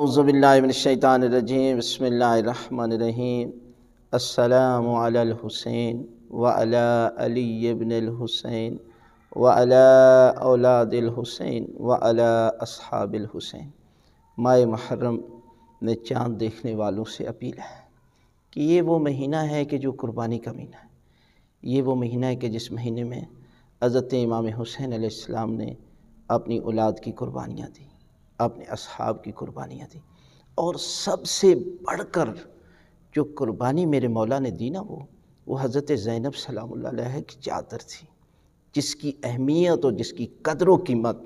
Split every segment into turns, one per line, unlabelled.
اعوذ باللہ من الشیطان الرجیم بسم اللہ الرحمن الرحیم السلام علی الحسین وعلی علی ابن الحسین وعلی اولاد الحسین وعلی اصحاب الحسین۔ ماہ محرم میں چاند دیکھنے والوں سے اپیل ہے کہ یہ وہ مہینہ ہے کہ جو قربانی کا مہینہ ہے۔ یہ وہ مہینہ ہے کہ جس مہینے میں حضرت امام حسین علیہ السلام نے اپنی اولاد کی قربانیاں دی، اپنے اصحاب کی قربانیاں دی، اور سب سے بڑھ کر جو قربانی میرے مولا نے دی نا وہ حضرت زینب سلام اللہ علیہ کی چادر تھی، جس کی اہمیت اور جس کی قدر و قیمت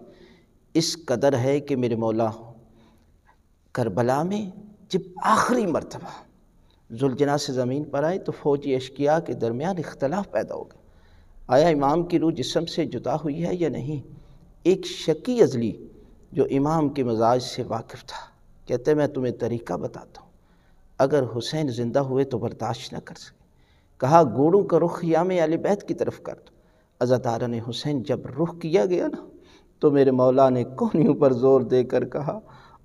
اس قدر ہے کہ میرے مولا کربلا میں جب آخری مرتبہ ذوالجناح سے زمین پر آئے تو فوجی اشقیاء کے درمیان اختلاف پیدا ہو گیا، آیا امام کی روح جسم سے جدا ہوئی ہے یا نہیں۔ ایک شکی ازلی جو امام کے مزاج سے واقف تھا کہتے میں تمہیں طریقہ بتاتا ہوں، اگر حسین زندہ ہوئے تو برداشت نہ کر سکے، کہا گھوڑوں کا رخ خیام اہل بیت کی طرف کر دو۔ عزاداران حسین جب رخ کیا گیا نا تو میرے مولا نے کونیوں پر زور دے کر کہا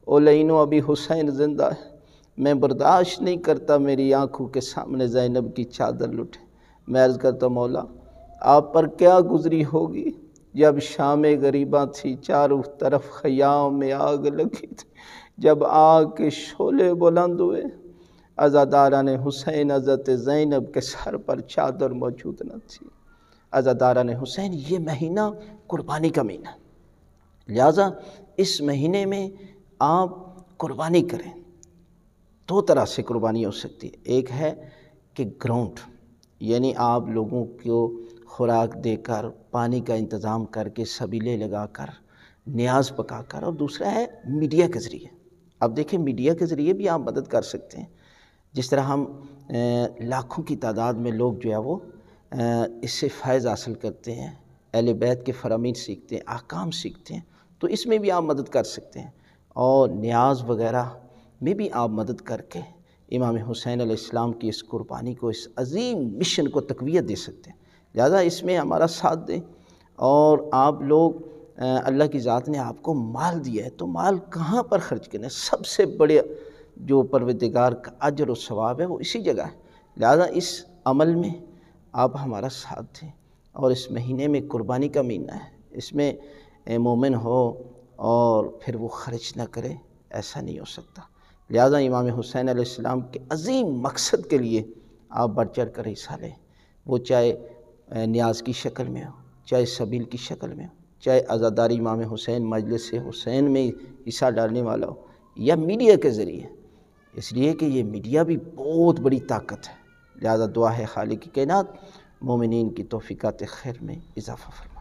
اولینو ابھی حسین زندہ ہے، میں برداشت نہیں کرتا میری آنکھوں کے سامنے زینب کی چادر لٹے۔ میں عرض کرتا مولا آپ پر کیا گزری ہوگی جب شام غریباں تھی، چاروں طرف خیام میں آگ لگی تھی، جب آگ کے شعلے بلند ہوئے، عزاداران حسین حضرت زینب کے سر پر چادر موجود نہ تھی۔ عزاداران حسین یہ مہینہ قربانی کا مہینہ، لہٰذا اس مہینے میں آپ قربانی کریں۔ دو طرح سے قربانی ہو سکتی ہے، ایک ہے کہ گراؤنڈ، یعنی آپ لوگوں کو خوراک دے کر، پانی کا انتظام کر کے، سبیلے لگا کر، نیاز پکا کر، اور دوسرا ہے میڈیا کے ذریعے۔ اب دیکھیں میڈیا کے ذریعے بھی آپ مدد کر سکتے ہیں، جس طرح ہم لاکھوں کی تعداد میں لوگ جو ہے وہ اس سے فیض حاصل کرتے ہیں، اہل بیت کے فرامین سیکھتے ہیں، احکام سیکھتے ہیں، تو اس میں بھی آپ مدد کر سکتے ہیں، اور نیاز وغیرہ میں بھی آپ مدد کر کے امام حسین علیہ السلام کی اس قربانی کو، اس عظیم مشن کو تقویت دے سکتے ہیں۔ لہذا اس میں ہمارا ساتھ دیں، اور آپ لوگ اللہ کی ذات نے آپ کو مال دیا ہے تو مال کہاں پر خرچ کرنا ہے؟ سب سے بڑے جو پروردگار کا اجر و ثواب ہے وہ اسی جگہ ہے۔ لہذا اس عمل میں آپ ہمارا ساتھ دیں، اور اس مہینے میں قربانی کا مہینہ ہے، اس میں مومن ہو اور پھر وہ خرچ نہ کرے، ایسا نہیں ہو سکتا۔ لہذا امام حسین علیہ السلام کے عظیم مقصد کے لیے آپ بڑھ چڑھ کر حصہ لیں، وہ چاہے نیاز کی شکل میں ہو، چاہے سبیل کی شکل میں ہو، چاہے عزاداری امام حسین مجلس حسین میں حصہ ڈالنے والا ہو، یا میڈیا کے ذریعے، اس لیے کہ یہ میڈیا بھی بہت بڑی طاقت ہے۔ لہذا دعا ہے خالق کائنات مومنین کی توفیقات خیر میں اضافہ فرمائے۔